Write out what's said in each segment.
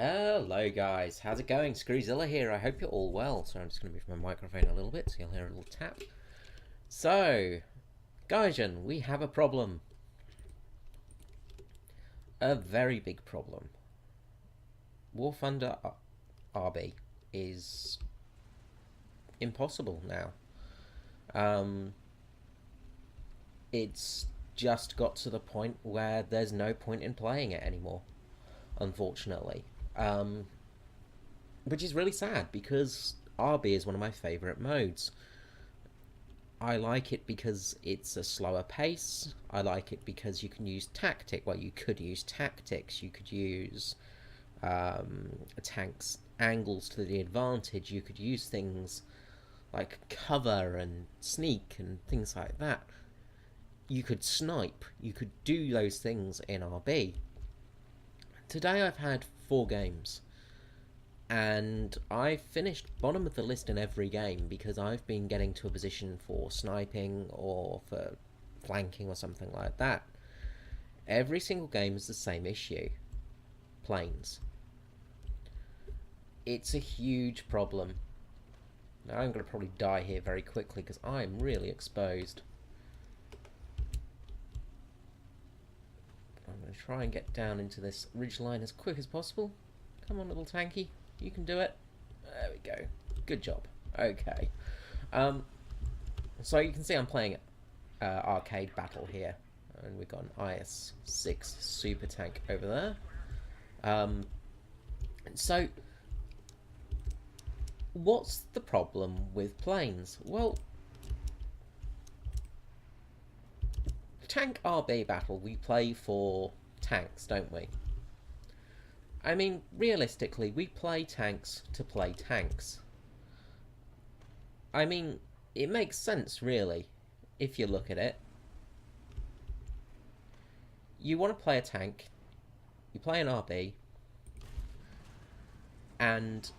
Hello guys, how's it going? Screwzilla here, I hope you're all well. So I'm just going to move my microphone a little bit so you'll hear a little tap. So, Gaijin, we have a problem. A very big problem. War Thunder RB is impossible now. It's just got to the point where there's no point in playing it anymore, unfortunately. Which is really sad because RB is one of my favourite modes. I like it because it's a slower pace. I like it because you can use tactic. Well, you could use tactics. You could use a tank's angles to the advantage. You could use things like cover and sneak and things like that. You could snipe. You could do those things in RB. Today I've had 4 games, and I finished bottom of the list in every game because I've been getting to a position for sniping or for flanking or something like that. Every single game is the same issue. Planes. It's a huge problem. Now I'm going to probably die here very quickly because I'm really exposed. I'm going to try and get down into this ridgeline as quick as possible. Come on, little tanky. You can do it. There we go. Good job. Okay. So you can see I'm playing arcade battle here. And we've got an IS-6 super tank over there. So, what's the problem with planes? Well, tank RB battle, we play for tanks, don't we? I mean, realistically, we play tanks to play tanks. I mean, it makes sense, really, if you look at it. You want to play a tank, you play an RB, and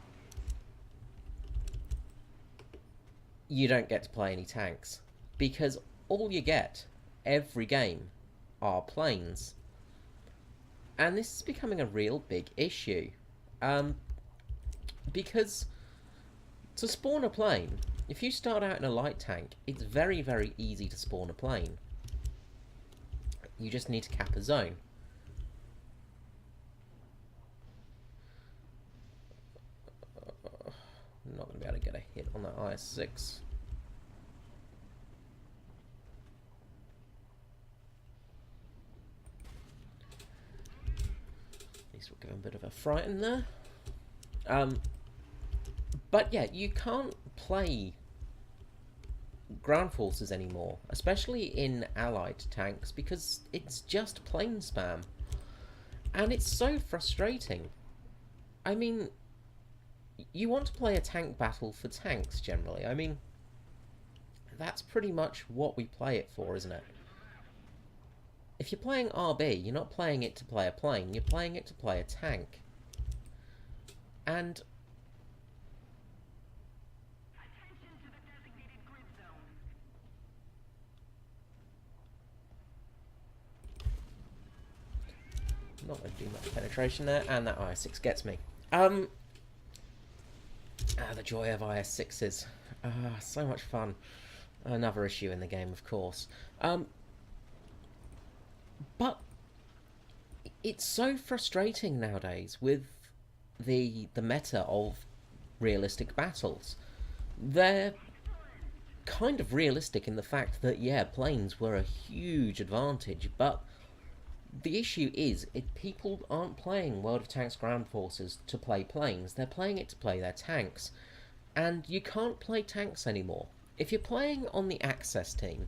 you don't get to play any tanks, because all you get every game are planes. And this is becoming a real big issue. Because to spawn a plane, if you start out in a light tank, it's very, very easy to spawn a plane. You just need to cap a zone. I'm not going to be able to get a hit on that IS-6. We're going a bit of a frighten there. But yeah, you can't play ground forces anymore, especially in allied tanks, because it's just plane spam. And it's so frustrating. I mean, you want to play a tank battle for tanks, generally. I mean, that's pretty much what we play it for, isn't it? If you're playing RB, you're not playing it to play a plane, you're playing it to play a tank. And not going to do much penetration there, and that IS-6 gets me. The joy of IS-6s. So much fun. Another issue in the game, of course. But it's so frustrating nowadays with the meta of realistic battles. They're kind of realistic in the fact that, yeah, planes were a huge advantage, but the issue is people aren't playing World of Tanks Ground Forces to play planes, they're playing it to play their tanks. And you can't play tanks anymore. If you're playing on the Access team,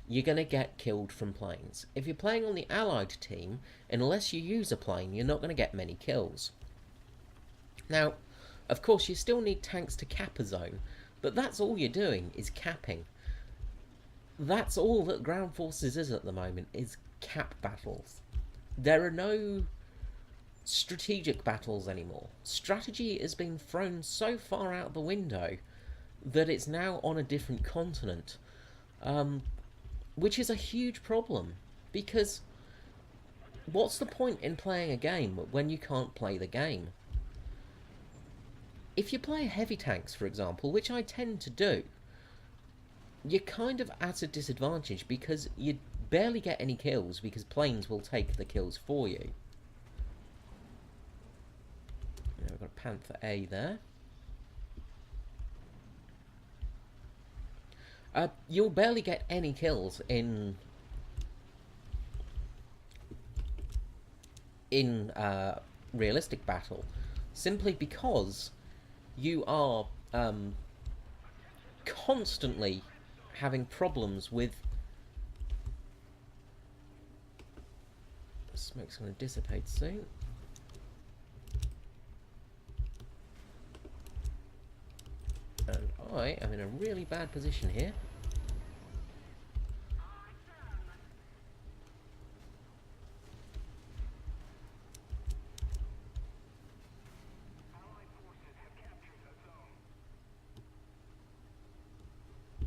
you're going to get killed from planes. If you're playing on the Allied team, unless you use a plane, you're not going to get many kills. Now, of course, you still need tanks to cap a zone, but that's all you're doing, is capping. That's all that Ground Forces is at the moment, is cap battles. There are no strategic battles anymore. Strategy has been thrown so far out the window that it's now on a different continent. Which is a huge problem, because what's the point in playing a game when you can't play the game? if you play heavy tanks, for example, which I tend to do, you're kind of at a disadvantage because you barely get any kills because planes will take the kills for you. Now we've got a Panther A there. You'll barely get any kills in realistic battle, simply because you are constantly having problems with... The smoke's going to dissipate soon. And I am in a really bad position here.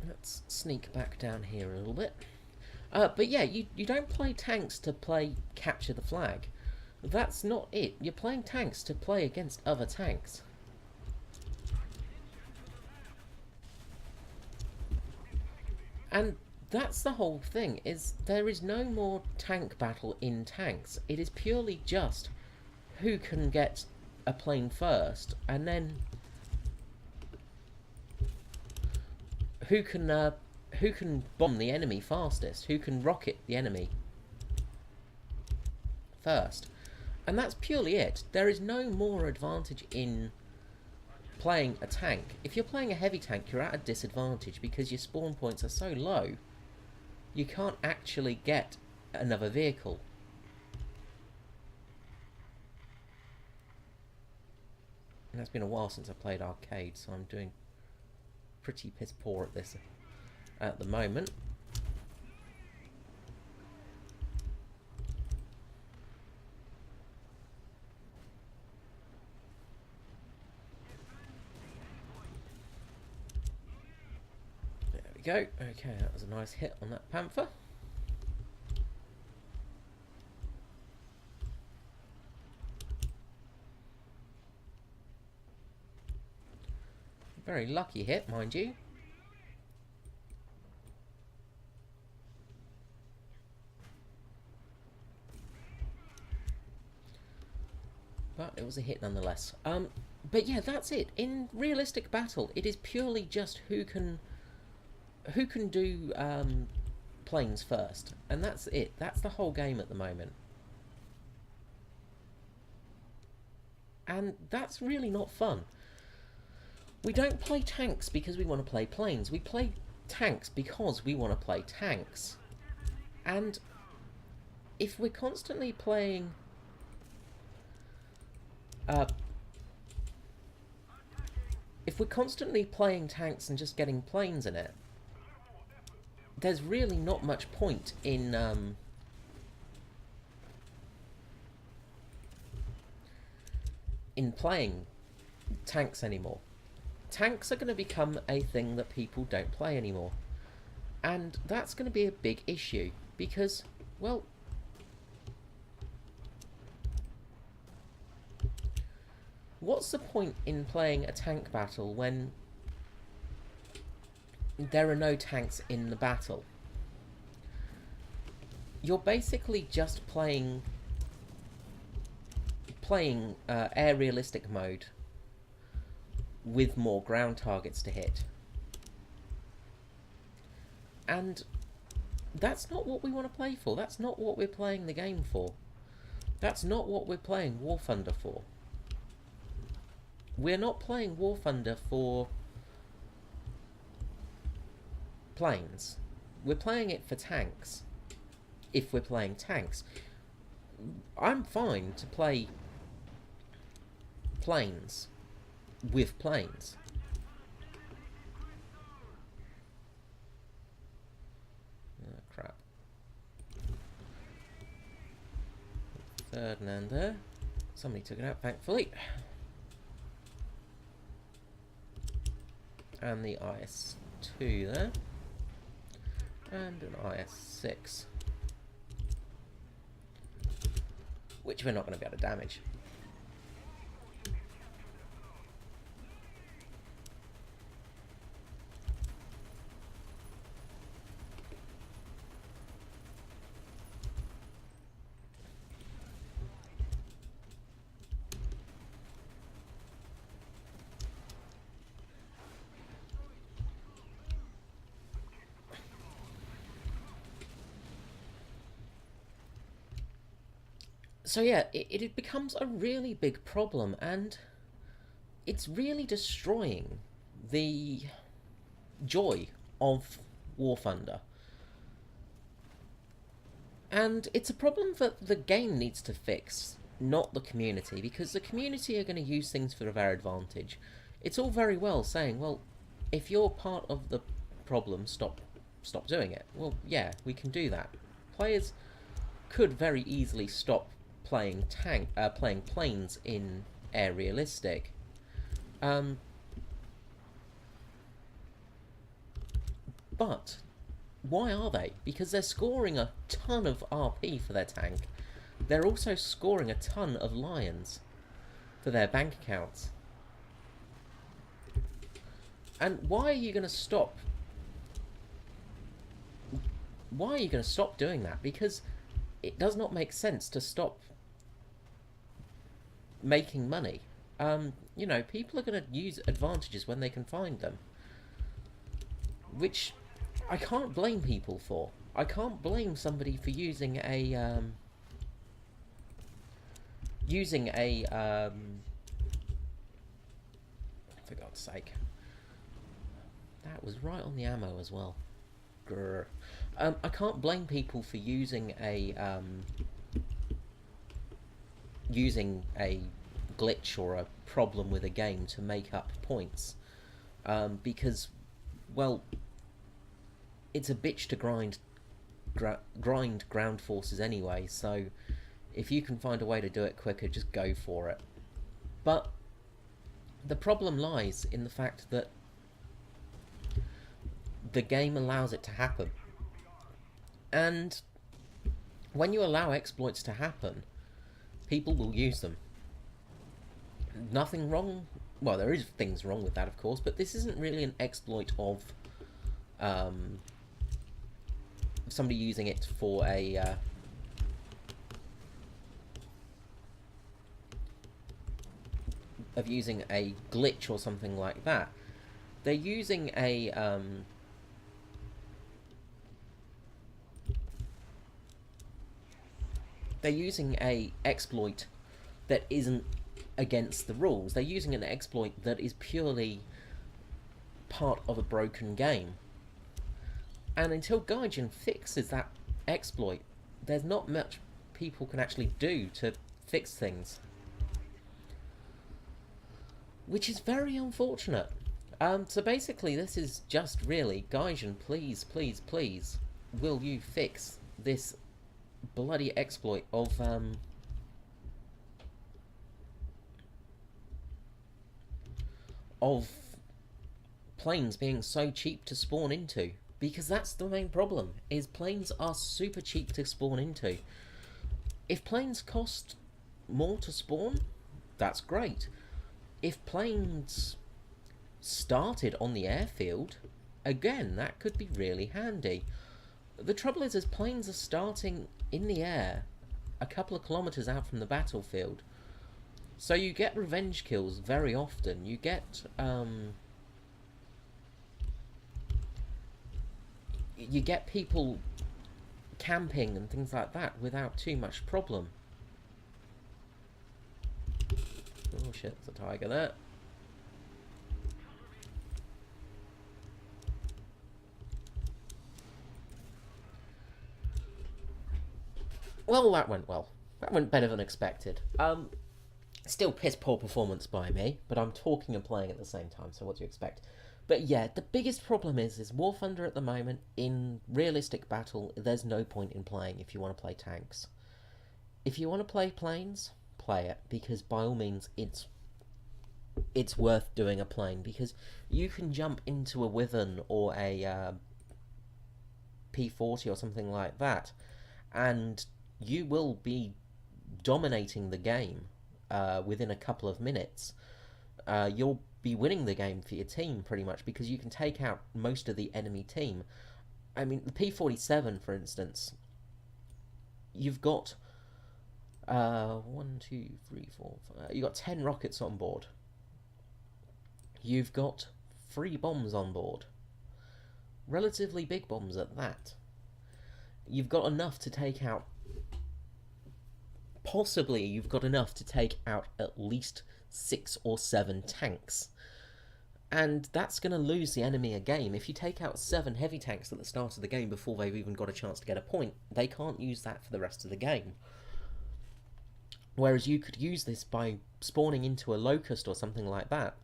Let's sneak back down here a little bit. But yeah, you don't play tanks to play capture the flag. That's not it. You're playing tanks to play against other tanks. And that's the whole thing, is there is no more tank battle in tanks. It is purely just who can get a plane first, and then who can bomb the enemy fastest, who can rocket the enemy first. And that's purely it. There is no more advantage in playing a tank. If you're playing a heavy tank, you're at a disadvantage because your spawn points are so low, you can't actually get another vehicle. And it's been a while since I played arcade, so I'm doing pretty piss poor at this at the moment. Go. Okay, that was a nice hit on that Panther. Very lucky hit, mind you. But it was a hit nonetheless. But yeah, that's it. In realistic battle, it is purely just who can do planes first, and that's it. That's the whole game at the moment, and that's really not fun. We don't play tanks because we want to play planes. We play tanks because we want to play tanks. And if we're constantly playing tanks and just getting planes in it, there's really not much point in playing tanks anymore. Tanks are going to become a thing that people don't play anymore, and that's going to be a big issue because, well, what's the point in playing a tank battle when there are no tanks in the battle? You're basically just playing air realistic mode with more ground targets to hit. And that's not what we want to play for. That's not what we're playing the game for. That's not what we're playing War Thunder for. We're not playing War Thunder for planes. We're playing it for tanks. If we're playing tanks, I'm fine to play planes with planes. Oh, crap. Third man there. Somebody took it out, thankfully. And the IS-2 there. And an IS-6. Which we're not going to be able to damage. So yeah, it becomes a really big problem, and it's really destroying the joy of War Thunder. And it's a problem that the game needs to fix, not the community, because the community are going to use things for their advantage. It's all very well saying, well, if you're part of the problem, stop doing it. Well, yeah, we can do that. Players could very easily stop playing planes in Air Realistic. Um, but why are they? Because they're scoring a ton of RP for their tank. They're also scoring a ton of lions for their bank accounts. And why are you going to stop? Why are you going to stop doing that? Because it does not make sense to stop making money. You know, people are going to use advantages when they can find them, which I can't blame people for. I can't blame somebody for using a for God's sake, that was right on the ammo as well. Grr. I can't blame people for using a glitch or a problem with a game to make up points, because, well, it's a bitch to grind ground forces anyway. So if you can find a way to do it quicker, just go for it. But the problem lies in the fact that the game allows it to happen. And when you allow exploits to happen, people will use them. Nothing wrong. Well, there is things wrong with that, of course, but this isn't really an exploit of somebody using it for a of using a glitch or something like that. They're using a exploit that isn't against the rules. They're using an exploit that is purely part of a broken game. And until Gaijin fixes that exploit, there's not much people can actually do to fix things, which is very unfortunate. So basically, this is just really, Gaijin, please, please, please, will you fix this bloody exploit of planes being so cheap to spawn into? Because that's the main problem, is planes are super cheap to spawn into. If planes cost more to spawn, that's great. If planes started on the airfield, again, that could be really handy. The trouble is, as planes are starting in the air a couple of kilometers out from the battlefield, so you get revenge kills very often. You get people camping and things like that without too much problem. Oh shit, there's a tiger there. Well, that went well. That went better than expected. Still piss poor performance by me, but I'm talking and playing at the same time, so what do you expect? But yeah, the biggest problem is War Thunder at the moment, in realistic battle, there's no point in playing if you want to play tanks. If you want to play planes, play it, because by all means, it's worth doing a plane, because you can jump into a Wyvern or a P40 or something like that, and you will be dominating the game within a couple of minutes. You'll be winning the game for your team pretty much, because you can take out most of the enemy team. I mean, the P47, for instance, you've got 1, 2, 3, 4, 5. You've got 10 rockets on board. You've got 3 bombs on board. Relatively big bombs at that. You've got enough to take out possibly you've got enough to take out at least 6 or 7 tanks. And that's going to lose the enemy a game. If you take out 7 heavy tanks at the start of the game before they've even got a chance to get a point, they can't use that for the rest of the game. Whereas you could use this by spawning into a Locust or something like that.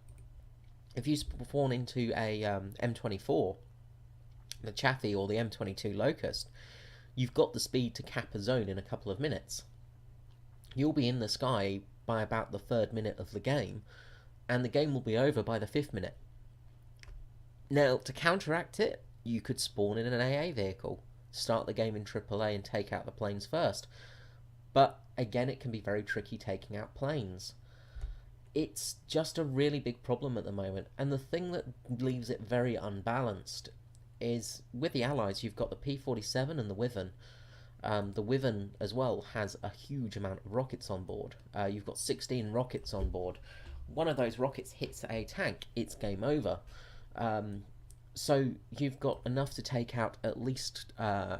If you spawn into a M24, the Chaffee or the M22 Locust, you've got the speed to cap a zone in a couple of minutes. You'll be in the sky by about the 3rd minute of the game, and the game will be over by the 5th minute. Now, to counteract it, you could spawn in an AA vehicle, start the game in AAA and take out the planes first. But again, it can be very tricky taking out planes. It's just a really big problem at the moment, and the thing that leaves it very unbalanced is with the Allies you've got the P-47 and the Wyvern. The Wyvern as well has a huge amount of rockets on board. You've got 16 rockets on board. One of those rockets hits a tank, it's game over. So you've got enough to take out at least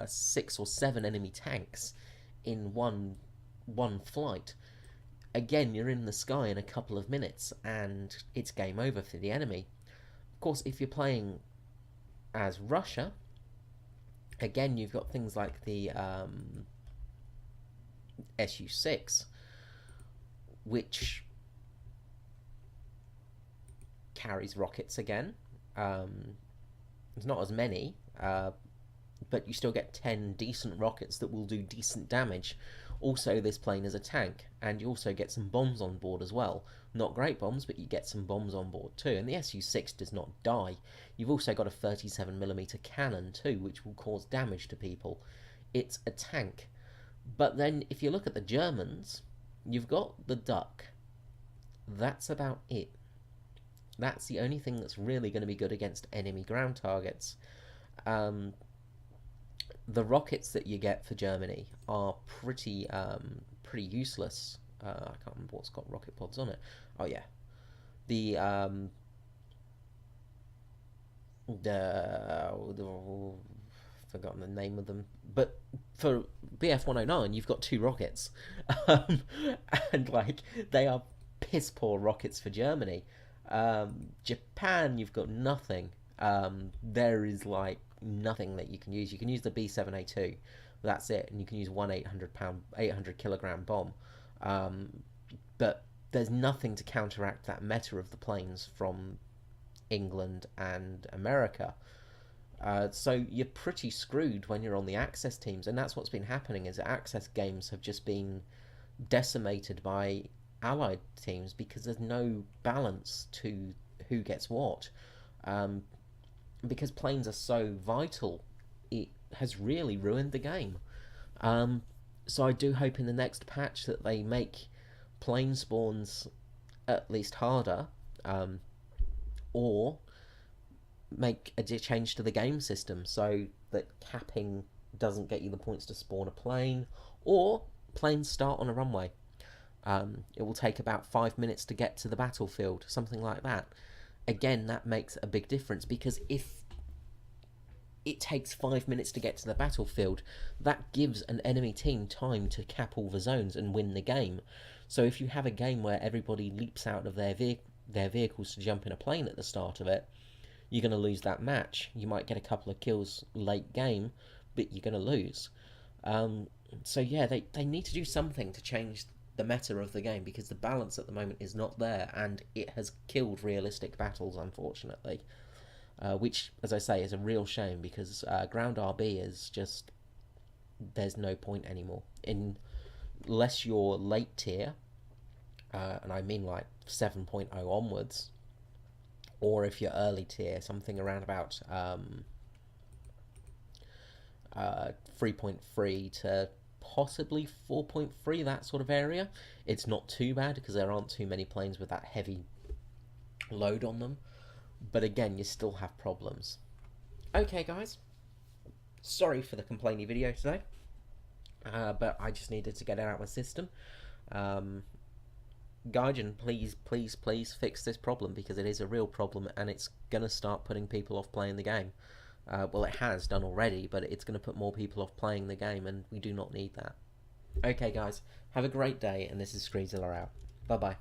6 or 7 enemy tanks in one flight. Again, you're in the sky in a couple of minutes and it's game over for the enemy. Of course, if you're playing as Russia, again you've got things like the Su-6, which carries rockets again. There's not as many, but you still get 10 decent rockets that will do decent damage. Also, this plane is a tank, and you also get some bombs on board as well. Not great bombs, but you get some bombs on board too, and the Su-6 does not die. You've also got a 37mm cannon too, which will cause damage to people. It's a tank. But then, if you look at the Germans, you've got the Duck. That's about it. That's the only thing that's really going to be good against enemy ground targets. The rockets that you get for Germany are pretty useless. I can't remember what's got rocket pods on it. Oh yeah, the forgotten the name of them. But for Bf 109, you've got 2 rockets, and like they are piss poor rockets for Germany. Japan, you've got nothing. There is like nothing that you can use. You can use the B7A2, that's it, and you can use one 800 kilogram bomb. But there's nothing to counteract that meta of the planes from England and America. So you're pretty screwed when you're on the Axis teams, and that's what's been happening. Is that Axis games have just been decimated by Allied teams because there's no balance to who gets what. Because planes are so vital, it has really ruined the game. So I do hope in the next patch that they make plane spawns at least harder, or make a change to the game system so that capping doesn't get you the points to spawn a plane, or planes start on a runway. It will take about 5 minutes to get to the battlefield, something like that. Again, that makes a big difference, because if it takes 5 minutes to get to the battlefield, that gives an enemy team time to cap all the zones and win the game. So if you have a game where everybody leaps out of their vehicles to jump in a plane at the start of it, you're going to lose that match. You might get a couple of kills late game, but you're going to lose. So yeah, they need to do something to change the meta of the game, because the balance at the moment is not there, and it has killed realistic battles, unfortunately. Which, as I say, is a real shame, because ground RB is just, there's no point anymore. Unless you're late tier, and I mean like 7.0 onwards, or if you're early tier, something around about 3.3 to possibly 4.3, that sort of area. It's not too bad, because there aren't too many planes with that heavy load on them. But again, you still have problems. Okay, guys. Sorry for the complainy video today. But I just needed to get it out of my system. Gaijin, please fix this problem, because it is a real problem, and it's going to start putting people off playing the game. Well, it has done already, but it's going to put more people off playing the game, and we do not need that. Okay, guys, have a great day, and this is Screenzilla out. Bye bye.